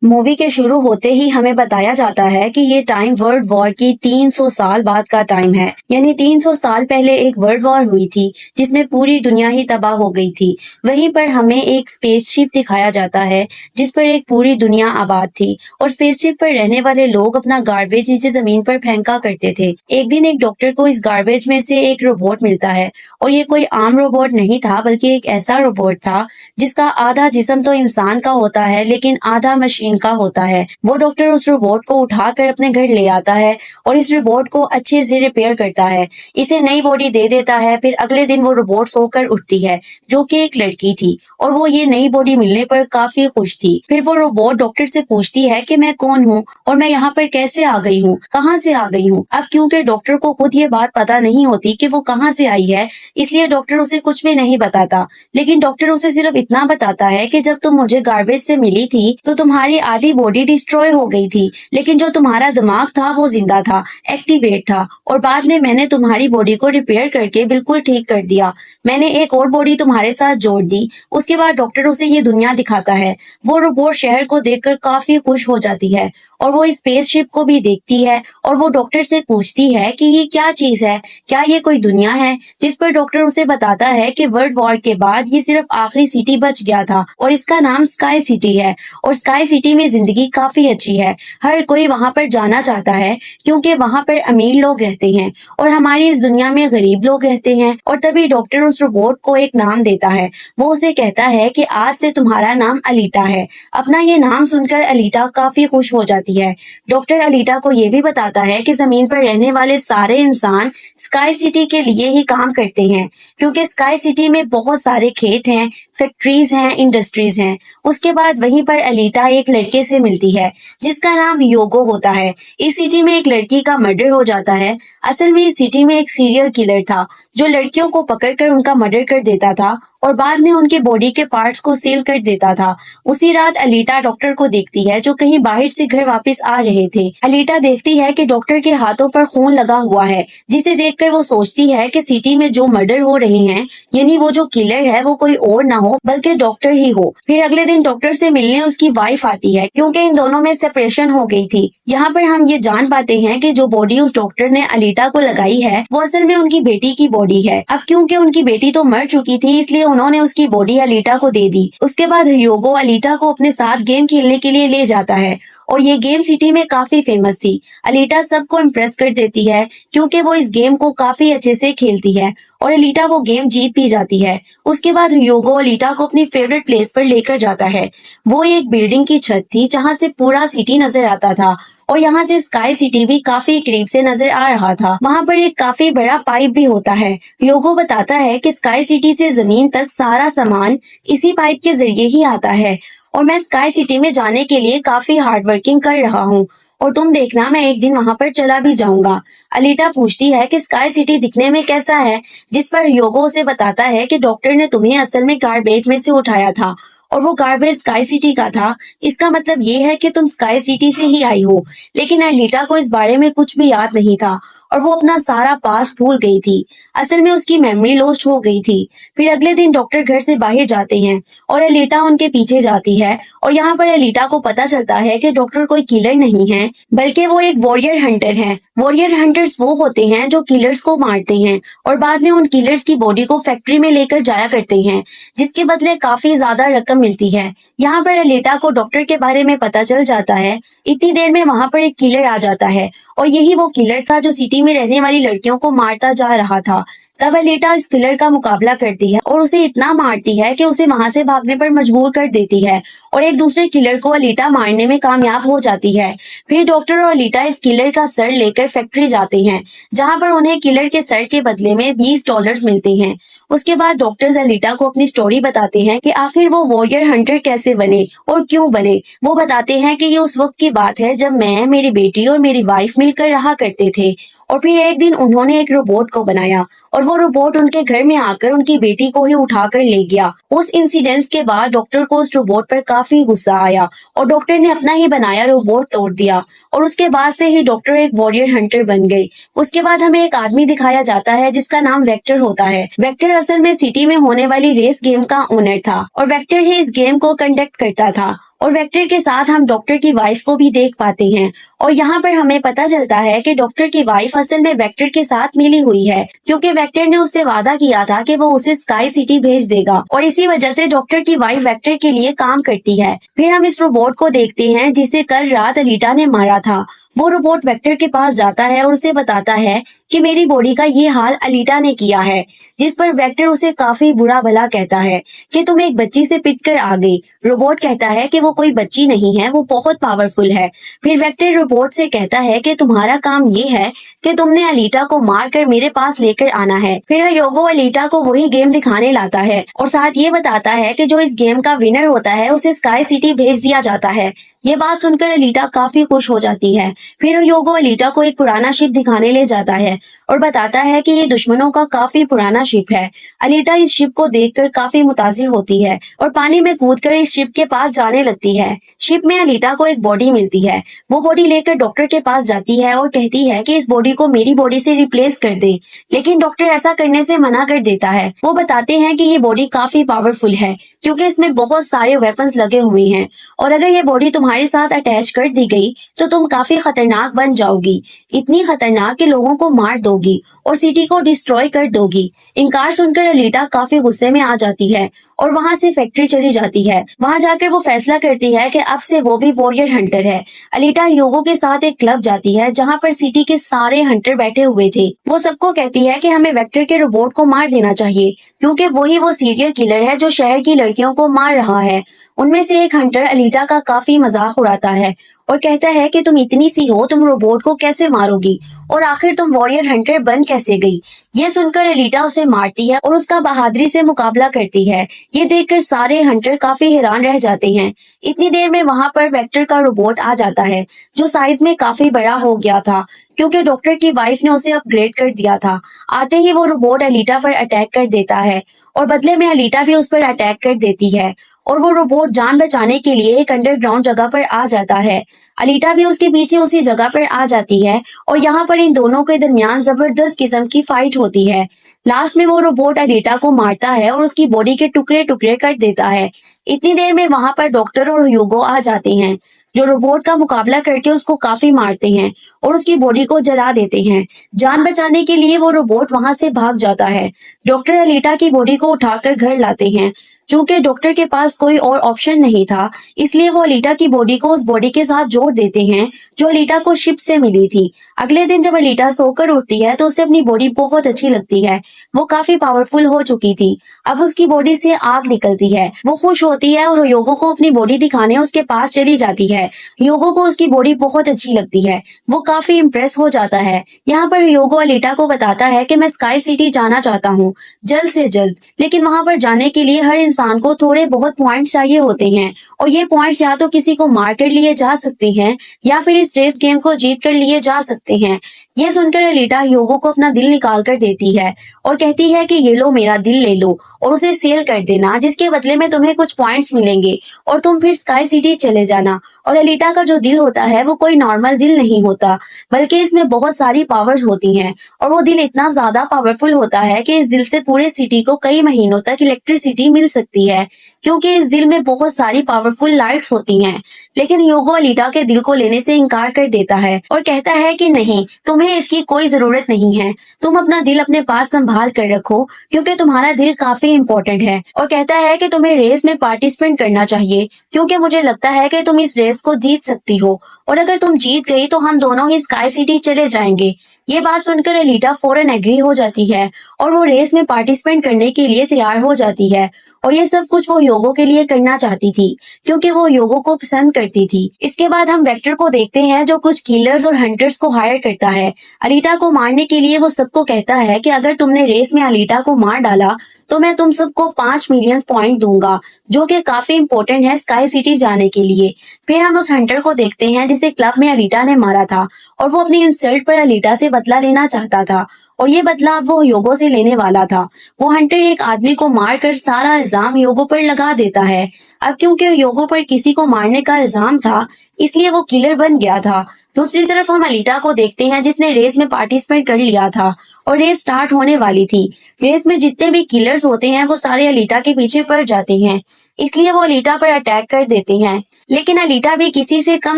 Movie के शुरू होते ही हमें बताया जाता है कि ये टाइम वर्ल्ड वॉर की 300 साल बाद का टाइम है। यानी 300 साल पहले एक वर्ल्ड वॉर हुई थी जिसमें पूरी दुनिया ही तबाह हो गई थी। वहीं पर हमें एक स्पेसशिप दिखाया जाता है जिस पर एक पूरी दुनिया आबाद थी और स्पेसशिप पर रहने वाले लोग अपना गार्बेज नीचे जमीन पर फेंका करते थे। एक दिन एक डॉक्टर को इस गार्बेज में से एक रोबोट मिलता है और ये कोई आम रोबोट नहीं था बल्कि एक ऐसा रोबोट था जिसका आधा जिस्म तो इंसान का होता है लेकिन आधा मशीन का होता है। वो डॉक्टर उस रोबोट को उठाकर अपने घर ले आता है और इस रोबोट को अच्छे से रिपेयर करता है, इसे नई बॉडी दे देता है। फिर अगले दिन वो रोबोट सोकर उठती है जो कि एक लड़की थी और वो ये नई बॉडी मिलने पर काफी खुश थी। फिर वो रोबोट डॉक्टर से पूछती है कि मैं कौन हूँ और मैं यहाँ पर कैसे आ गई हूँ, कहाँ से आ गई हूँ। अब क्योंकि डॉक्टर को खुद ये बात पता नहीं होती कि वो कहाँ से आई है, इसलिए डॉक्टर उसे कुछ भी नहीं बताता। लेकिन डॉक्टर उसे सिर्फ इतना बताता है कि जब तुम मुझे गार्बेज से मिली थी तो तुम्हारी आधी बॉडी डिस्ट्रॉय हो गई थी, लेकिन जो तुम्हारा दिमाग था वो जिंदा था, एक्टिवेट था, और बाद में मैंने तुम्हारी बॉडी को रिपेयर करके बिल्कुल ठीक कर दिया। मैंने एक और बॉडी तुम्हारे साथ जोड़ दी। उसके बाद डॉक्टर उसे ये दुनिया दिखाता है। वो रोबोट शहर को देखकर काफी खुश हो जाती है और वो स्पेसशिप को भी देखती है और वो डॉक्टर से पूछती है कि ये क्या चीज है, क्या ये कोई दुनिया है। जिस पर डॉक्टर उसे बताता है कि वर्ल्ड वॉर के बाद ये सिर्फ आखिरी सिटी बच गया था और इसका नाम स्काई सिटी है और स्काई सिटी में जिंदगी काफी अच्छी है। हर कोई वहां पर जाना चाहता है क्योंकि वहां पर अमीर लोग रहते हैं और हमारी इस दुनिया में गरीब लोग रहते हैं। और तभी डॉक्टर उस रोबोट को एक नाम देता है। वो उसे कहता है कि आज से तुम्हारा नाम अलीटा है। अपना ये नाम सुनकर अलीटा काफी खुश हो जाती है। डॉक्टर अलीटा को ये भी बताता है कि जमीन पर रहने वाले सारे इंसान स्काई सिटी के लिए ही काम करते हैं क्योंकि स्काई सिटी में बहुत सारे खेत हैं, फैक्ट्रीज हैं, इंडस्ट्रीज हैं। उसके बाद वहीं पर अलीटा एक लड़के से मिलती है जिसका नाम योगो होता है। इस सिटी में एक लड़की का मर्डर हो जाता है। असल में इस सिटी में एक सीरियल किलर था जो लड़कियों को पकड़कर उनका मर्डर कर देता था और बाद में उनके बॉडी के पार्ट्स को सील कर देता था। उसी रात अलीटा डॉक्टर को देखती है जो कहीं बाहर से घर वापस आ रहे थे। अलीटा देखती है कि डॉक्टर के हाथों पर खून लगा हुआ है, जिसे देखकर वो सोचती है कि सिटी में जो मर्डर हो रहे हैं यानी वो जो किलर है वो कोई और ना हो बल्कि डॉक्टर ही हो। फिर अगले दिन डॉक्टर से मिलने उसकी वाइफ आती है क्योंकि इन दोनों में सेपरेशन हो गई थी। यहाँ पर हम ये जान पाते हैं कि जो बॉडी उस डॉक्टर ने अलीटा को लगाई है वो असल में उनकी बेटी की बॉडी है। अब क्योंकि उनकी बेटी तो मर चुकी थी इसलिए उन्होंने उसकी बॉडी अलीटा को दे दी। उसके बाद योगो अलीटा को अपने साथ गेम खेलने के लिए ले जाता है और ये गेम सिटी में काफी फेमस थी। अलीटा सबको इम्प्रेस कर देती है क्योंकि वो इस गेम को काफी अच्छे से खेलती है और अलीटा वो गेम जीत भी जाती है। उसके बाद योगो अलीटा को अपनी फेवरेट प्लेस पर लेकर जाता है। वो एक बिल्डिंग की छत थी जहाँ से पूरा सिटी नजर आता था और यहाँ से स्काई सिटी भी काफी करीब से नजर आ रहा था। वहाँ पर एक काफी बड़ा पाइप भी होता है। योगो बताता है कि स्काई सिटी से जमीन तक सारा सामान इसी पाइप के जरिए ही आता है और मैं स्काई सिटी में जाने के लिए काफी हार्ड वर्किंग कर रहा हूँ और तुम देखना मैं एक दिन वहां पर चला भी जाऊंगा। अलीटा पूछती है कि स्काई सिटी दिखने में कैसा है, जिस पर योगो उसे बताता है कि डॉक्टर ने तुम्हें असल में गार्बेज में से उठाया था और वो गार्बेज स्काई सिटी का था। इसका मतलब ये है कि तुम स्काई सिटी से ही आई हो। लेकिन अलीटा को इस बारे में कुछ भी याद नहीं था और वो अपना सारा पास्ट भूल गई थी। असल में उसकी मेमोरी लॉस्ट हो गई थी। फिर अगले दिन डॉक्टर घर से बाहर जाते हैं और अलीटा उनके पीछे जाती है और यहाँ पर अलीटा को पता चलता है कि डॉक्टर कोई किलर नहीं है बल्कि वो एक वॉरियर हंटर है। वॉरियर हंटर्स वो होते हैं जो किलर्स को मारते हैं और बाद में उन किलर्स की बॉडी को फैक्ट्री में लेकर जाया करते हैं जिसके बदले काफी ज्यादा रकम मिलती है। यहाँ पर अलीटा को डॉक्टर के बारे में पता चल जाता है। इतनी देर में वहां पर एक किलर आ जाता है और यही वो किलर था जो सिटी में रहने वाली लड़कियों को मारता जा रहा था। तब अलीटा इस किलर का मुकाबला करती है और उसे इतना मारती है कि उसे वहां से भागने पर मजबूर कर देती है और एक दूसरे किलर को अलीटा मारने में कामयाब हो जाती है। फिर डॉक्टर और अलीटा इस किलर का सर लेकर फैक्ट्री जाते हैं जहां पर उन्हें किलर के सर के बदले में $20 मिलते हैं। उसके बाद डॉक्टर्स अलीटा को अपनी स्टोरी बताते हैं कि आखिर वो वॉरियर हंटर कैसे बने और क्यों बने। वो बताते हैं कि ये उस वक्त की बात है जब मैं, मेरी बेटी और मेरी वाइफ मिलकर रहा करते थे और फिर एक दिन उन्होंने एक रोबोट को बनाया और वो रोबोट उनके घर में आकर उनकी बेटी को ही उठाकर ले गया। उस इंसिडेंस के बाद डॉक्टर को उस रोबोट पर काफी गुस्सा आया और डॉक्टर ने अपना ही बनाया रोबोट तोड़ दिया और उसके बाद से ही डॉक्टर एक वॉरियर हंटर बन गई। उसके बाद हमें एक आदमी दिखाया जाता है जिसका नाम वेक्टर होता है। वेक्टर असल में सिटी में होने वाली रेस गेम का ओनर था और वेक्टर ही इस गेम को कंडक्ट करता था और वेक्टर के साथ हम डॉक्टर की वाइफ को भी देख पाते हैं और यहाँ पर हमें पता चलता है कि डॉक्टर की वाइफ असल में वेक्टर के साथ मिली हुई है, क्योंकि वेक्टर ने उससे वादा किया था कि वो उसे स्काई सिटी भेज देगा और इसी वजह से डॉक्टर की वाइफ वेक्टर के लिए काम करती है। फिर हम इस रोबोट को देखते हैं जिसे कल रात अलीटा ने मारा था। वो रोबोट वेक्टर के पास जाता है और उसे बताता है कि मेरी बॉडी का ये हाल अलीटा ने किया है, जिस पर वेक्टर उसे काफी बुरा भला कहता है कि तुम एक बच्ची से पिटकर आ गई। रोबोट कहता है कि वो कोई बच्ची नहीं है, वो बहुत पावरफुल है। फिर वेक्टर रोबोट से कहता है कि तुम्हारा काम ये है कि तुमने अलीटा को मार कर मेरे पास लेकर आना है। फिर हयोगो अलीटा को वही गेम दिखाने लाता है और साथ ये बताता है कि जो इस गेम का विनर होता है उसे स्काई सिटी भेज दिया जाता है। ये बात सुनकर अलीटा काफी खुश हो जाती है। फिर हयोगो अलीटा को एक पुराना शिप दिखाने ले जाता है और बताता है कि ये दुश्मनों का काफी पुराना शिप है। अलीटा इस शिप को देखकर काफी मुतासिर होती है और पानी में कूदकर इस शिप के पास जाने लगती है। शिप में अलीटा को एक बॉडी मिलती है। वो बॉडी लेकर डॉक्टर के पास जाती है और कहती है कि इस बॉडी को मेरी बॉडी से रिप्लेस कर दे, लेकिन डॉक्टर ऐसा करने से मना कर देता है। वो बताते हैं कि ये बॉडी काफी पावरफुल है क्योंकि इसमें बहुत सारे वेपन्स लगे हुए हैं और अगर ये बॉडी तुम्हारे साथ अटैच कर दी गई तो तुम काफी खतरनाक बन जाओगी, इतनी खतरनाक कि लोगों को मार दोगी और सिटी को डिस्ट्रॉय कर दोगी। इनकार सुनकर अलीटा काफी गुस्से में आ जाती है और वहां से फैक्ट्री चली जाती है। वहां जाकर वो फैसला करती है कि अब से वो भी वॉरियर हंटर है। अलीटा योगो के साथ एक क्लब जाती है जहां पर सिटी के सारे हंटर बैठे हुए थे। वो सबको कहती है कि हमें वेक्टर के रोबोट को मार देना चाहिए क्योंकि वही वो सीरियल किलर है जो शहर की लड़कियों को मार रहा है। उनमें से एक हंटर अलीटा का काफी मजाक उड़ाता है और कहता है कि तुम इतनी सी हो, तुम रोबोट को कैसे मारोगी और आखिर तुम वॉरियर हंटर बन कैसे गई। ये सुनकर अलीटा उसे मारती है और उसका बहादुरी से मुकाबला करती है। ये देखकर सारे हंटर काफी हैरान रह जाते हैं। इतनी देर में वहां पर वेक्टर का रोबोट आ जाता है जो साइज में काफी बड़ा हो गया था क्योंकि डॉक्टर की वाइफ ने उसे अपग्रेड कर दिया था। आते ही वो रोबोट अलीटा पर अटैक कर देता है और बदले में अलीटा भी उस पर अटैक कर देती है और वो रोबोट जान बचाने के लिए एक अंडरग्राउंड जगह पर आ जाता है। अलीटा भी उसके पीछे उसी जगह पर आ जाती है और यहाँ पर इन दोनों के दरमियान जबरदस्त किस्म की फाइट होती है। लास्ट में वो रोबोट अलीटा को मारता है और उसकी बॉडी के टुकड़े टुकड़े कर देता है। इतनी देर में वहां पर डॉक्टर और ह्यूगो आ जाते हैं जो रोबोट का मुकाबला करके उसको काफी मारते हैं और उसकी बॉडी को जला देते हैं। जान बचाने के लिए वो रोबोट वहां से भाग जाता है। डॉक्टर अलीटा की बॉडी को उठाकर घर लाते हैं। चूंकि डॉक्टर के पास कोई और ऑप्शन नहीं था, इसलिए वो अलीटा की बॉडी को उस बॉडी के साथ जोड़ देते हैं जो अलीटा को शिप से मिली थी। अगले दिन जब अलीटा सोकर उठती है तो उसे अपनी बॉडी बहुत अच्छी लगती है। वो काफी पावरफुल हो चुकी थी। अब उसकी बॉडी से आग निकलती है। वो खुश होती है और योगो को अपनी बॉडी दिखाने उसके पास चली जाती है। योगो को उसकी बॉडी बहुत अच्छी लगती है। वो काफी इम्प्रेस हो जाता है। यहाँ पर योगो अलीटा को बताता है कि मैं स्काई सिटी जाना चाहता हूँ जल्द से जल्द, लेकिन वहां पर जाने के लिए हर इंसान को थोड़े बहुत पॉइंट्स चाहिए होते हैं और ये पॉइंट्स या तो किसी को मार कर लिए जा सकते हैं या फिर इस रेस गेम को जीत कर लिए जा सकते हैं। ये सुनकर अलीटा योगो को अपना दिल निकाल कर देती है और कहती है कि ये लो, मेरा दिल ले लो और उसे सेल कर देना, जिसके बदले में तुम्हें कुछ पॉइंट्स मिलेंगे और तुम फिर स्काई सिटी चले जाना। और अलीटा का जो दिल होता है वो कोई नॉर्मल दिल नहीं होता, बल्कि इसमें बहुत सारी पावर्स होती हैं और वो दिल इतना ज्यादा पावरफुल होता है कि इस दिल से पूरे सिटी को कई महीनों तक इलेक्ट्रिसिटी मिल सकती है क्योंकि इस दिल में बहुत सारी पावरफुल लाइट्स होती हैं। लेकिन योगो अलीटा के दिल को लेने से इनकार कर देता है और कहता है कि नहीं, तुम्हें इसकी कोई जरूरत नहीं है। तुम अपना दिल अपने पास संभाल कर रखो क्योंकि तुम्हारा दिल काफी इम्पोर्टेंट है। और कहता है कि तुम्हें रेस में पार्टिसिपेट करना चाहिए क्योंकि मुझे लगता है कि तुम इस रेस को जीत सकती हो और अगर तुम जीत गई तो हम दोनों ही स्काई सिटी चले जाएंगे। ये बात सुनकर अलीटा फौरन एग्री हो जाती है और वो रेस में पार्टिसिपेट करने के लिए तैयार हो जाती है और ये सब कुछ वो योगो के लिए करना चाहती थी क्योंकि वो योगो को पसंद करती थी। इसके बाद हम वेक्टर को देखते हैं जो कुछ किलर्स और हंटर्स को हायर करता है अलीटा को मारने के लिए। वो सबको कहता है कि अगर तुमने रेस में अलीटा को मार डाला तो मैं तुम सबको 5 मिलियन पॉइंट दूंगा, जो कि काफी इम्पोर्टेंट है स्काई सिटी जाने के लिए। फिर हम उस हंटर को देखते हैं जिसे क्लब में अलीटा ने मारा था और वो अपनी इंसल्ट पर अलीटा से बदला लेना चाहता था और ये बदला अब वो योगो से लेने वाला था। वो हंटर एक आदमी को मारकर सारा इल्जाम योगो पर लगा देता है। अब क्योंकि योगो पर किसी को मारने का इल्जाम था इसलिए वो किलर बन गया था। दूसरी तरफ हम अलीटा को देखते हैं जिसने रेस में पार्टिसिपेट कर लिया था और रेस स्टार्ट होने वाली थी। रेस में जितने भी किलर्स होते हैं वो सारे अलीटा के पीछे पड़ जाते हैं। इसलिए वो अलीटा पर अटैक कर देते हैं। लेकिन अलीटा भी किसी से कम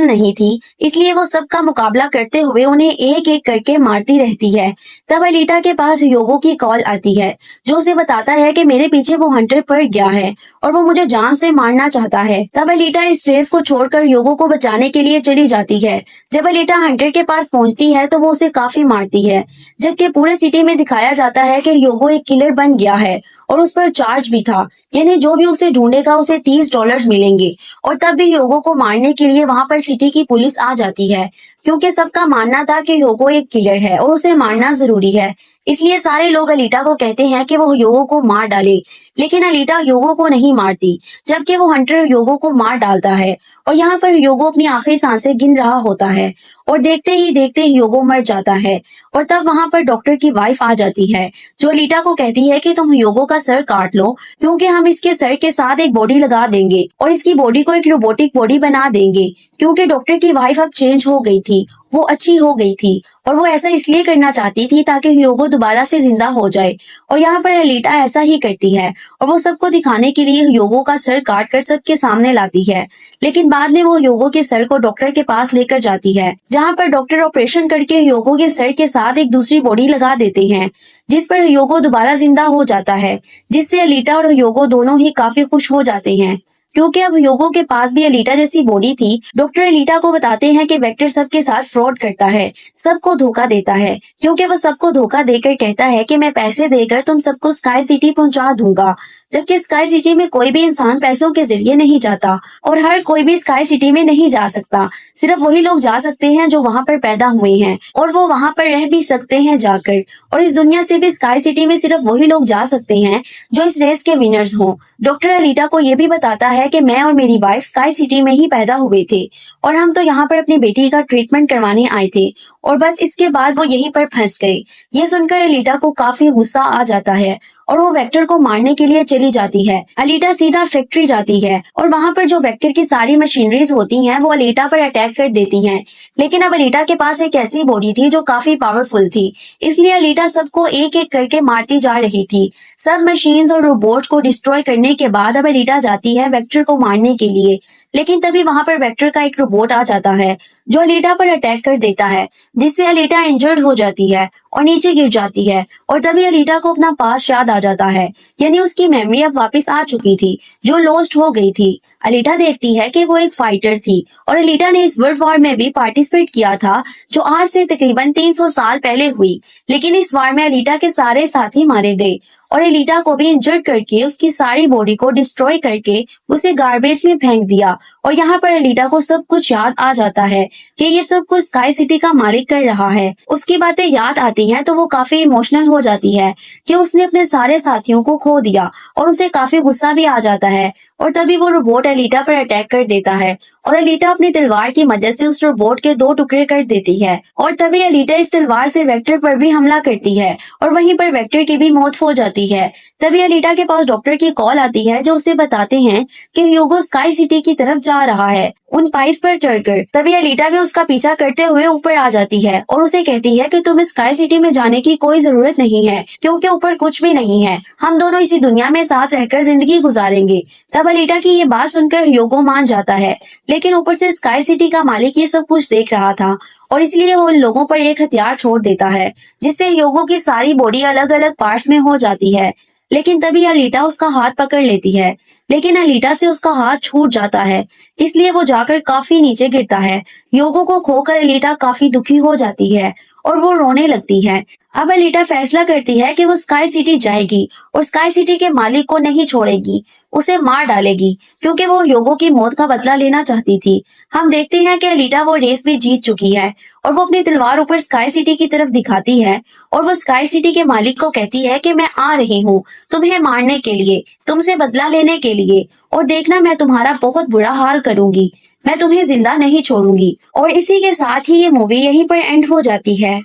नहीं थी, इसलिए वो सबका मुकाबला करते हुए उन्हें एक एक करके मारती रहती है। तब अलीटा के पास योगो की कॉल आती है, जो उसे बताता है कि मेरे पीछे वो हंटर पड़ गया है और वो मुझे जान से मारना चाहता है। तब अलीटा इस रेस को छोड़कर योगो को बचाने के लिए चली जाती है। जब अलीटा हंटर के पास पहुंचती है तो वो उसे काफी मारती है, जबकि पूरे सिटी में दिखाया जाता है कि योगो एक किलर बन गया है और उस पर चार्ज भी था, यानी जो भी उसे ढूंढेगा उसे $30 मिलेंगे। और तब भी योगो को मारने के लिए वहां पर सिटी की पुलिस आ जाती है, क्योंकि सबका मानना था कि योगो एक किलर है और उसे मारना जरूरी है। इसलिए सारे लोग अलीटा को कहते हैं कि वो योगो को मार डाले, लेकिन अलीटा योगो को नहीं मारती, जबकि वो हंटर योगो को मार डालता है। और यहाँ पर योगो अपनी आखिरी सांसें गिन रहा होता है और देखते ही योगो मर जाता है। और तब वहां पर डॉक्टर की वाइफ आ जाती है, जो अलीटा को कहती है कि तुम योगो का सर काट लो, क्योंकि हम इसके सर के साथ एक बॉडी लगा देंगे और इसकी बॉडी को एक रोबोटिक बॉडी बना देंगे। क्योंकि डॉक्टर की वाइफ अब चेंज हो गई थी, वो अच्छी हो गई थी और वो ऐसा इसलिए करना चाहती थी ताकि ह्यूगो दोबारा से जिंदा हो जाए। और यहाँ पर एलिटा ऐसा ही करती है और वो सबको दिखाने के लिए ह्यूगो का सर काट कर सबके सामने लाती है। लेकिन बाद में वो ह्यूगो के सर को डॉक्टर के पास लेकर जाती है, जहाँ पर डॉक्टर ऑपरेशन करके ह्यूगो के सर के साथ एक दूसरी बॉडी लगा देते हैं, जिस पर ह्यूगो दोबारा जिंदा हो जाता है, जिससे एलिटा और ह्यूगो दोनों ही काफी खुश हो जाते हैं, क्योंकि अब ह्यूगो के पास भी एलिटा जैसी बॉडी थी। डॉक्टर एलिटा को बताते हैं कि वेक्टर सबके साथ फ्रॉड करता है, सबको धोखा देता है, क्योंकि वह सबको धोखा देकर कहता है कि मैं पैसे देकर तुम सबको स्काई सिटी पहुंचा दूंगा, जबकि स्काई सिटी में कोई भी इंसान पैसों के जरिए नहीं जाता और हर कोई भी स्काई सिटी में नहीं जा सकता। सिर्फ वही लोग जा सकते हैं जो वहाँ पर पैदा हुए हैं और वो वहाँ पर रह भी सकते हैं जाकर। और इस दुनिया से भी स्काई सिटी में सिर्फ वही लोग जा सकते हैं जो इस रेस के विनर्स हों। डॉक्टर एलिटा को ये भी बताता है कि मैं और मेरी वाइफ स्काई सिटी में ही पैदा हुए थे और हम तो यहाँ पर अपनी बेटी का ट्रीटमेंट करवाने आए थे और बस इसके बाद वो यहीं पर फंस गए। ये सुनकर एलिटा को काफी गुस्सा आ जाता है और वो वेक्टर को मारने के लिए चली जाती है। अलीटा सीधा फैक्ट्री जाती है और वहाँ पर जो वेक्टर की सारी मशीनरीज होती हैं वो अलीटा पर अटैक कर देती हैं। लेकिन अब अलीटा के पास एक ऐसी बॉडी थी जो काफी पावरफुल थी, इसलिए अलीटा सबको एक एक करके मारती जा रही थी। सब मशीन्स और रोबोट्स को डिस्ट्रॉय करने के बाद अब अलीटा जाती है वेक्टर को मारने के लिए। लेकिन तभी वहां पर वेक्टर का एक रोबोट आ जाता है जो अलीटा पर अटैक कर देता है, जिससे अलीटा इंजर्ड हो जाती है और नीचे गिर जाती है। और तभी अलीटा को अपना पास्ट याद आ जाता है, यानी उसकी मेमोरी अब वापस आ चुकी थी जो लॉस्ट हो गई थी। अलीटा देखती है कि वो एक फाइटर थी और अलीटा ने इस वर्ल्ड वॉर में भी पार्टिसिपेट किया था जो आज से तकरीबन 300 साल पहले हुई। लेकिन इस वार में अलीटा के सारे साथी मारे गए और एलिटा को भी इंजर्ड करके उसकी सारी बॉडी को डिस्ट्रॉय करके उसे गार्बेज में फेंक दिया। और यहाँ पर एलिटा को सब कुछ याद आ जाता है कि ये सब कुछ स्काई सिटी का मालिक कर रहा है। उसकी बातें याद आती हैं तो वो काफी इमोशनल हो जाती है कि उसने अपने सारे साथियों को खो दिया और उसे काफी गुस्सा भी आ जाता है। और तभी वो रोबोट एलिटा पर अटैक कर देता है और एलिटा अपनी तलवार की मदद से उस रोबोट के 2 टुकड़े कर देती है। और तभी एलिटा इस तलवार से वेक्टर पर भी हमला करती है और वहीं पर वेक्टर की भी मौत हो जाती है। तभी एलिटा के पास डॉक्टर की कॉल आती है जो उसे बताते हैं कि ह्यूगो स्काई सिटी की तरफ जा रहा है उन पाइप्स पर चढ़कर। तभी एलिटा भी उसका पीछा करते हुए ऊपर आ जाती है और उसे कहती है कि तुम्हें स्काई सिटी में जाने की कोई जरूरत नहीं है, क्योंकि ऊपर कुछ भी नहीं है, हम दोनों इसी दुनिया में साथ रहकर जिंदगी गुजारेंगे। तब एलिटा की ये बात सुनकर ह्यूगो मान जाता है, लेकिन ऊपर से स्काई सिटी का मालिक ये सब कुछ देख रहा था और इसलिए वो उन लोगों पर एक हथियार छोड़ देता है, जिससे ह्यूगो की सारी बॉडी अलग अलग पार्ट्स में हो जाती है। लेकिन तभी अलीटा उसका हाथ पकड़ लेती है, लेकिन अलीटा से उसका हाथ छूट जाता है, इसलिए वो जाकर काफी नीचे गिरता है। ह्यूगो को खोकर अलीटा काफी दुखी हो जाती है और वो रोने लगती है। अब अलीटा फैसला करती है कि वो स्काई सिटी जाएगी और स्काई सिटी के मालिक को नहीं छोड़ेगी, उसे मार डालेगी, क्योंकि वो ह्यूगो की मौत का बदला लेना चाहती थी। हम देखते हैं कि अलीटा वो रेस भी जीत चुकी है और वो अपनी तलवार ऊपर स्काई सिटी की तरफ दिखाती है और वो स्काई सिटी के मालिक को कहती है कि मैं आ रही हूँ तुम्हें मारने के लिए, तुमसे बदला लेने के लिए, और देखना मैं तुम्हारा बहुत बुरा हाल करूंगी, मैं तुम्हें जिंदा नहीं छोड़ूंगी। और इसी के साथ ही ये मूवी यहीं पर एंड हो जाती है।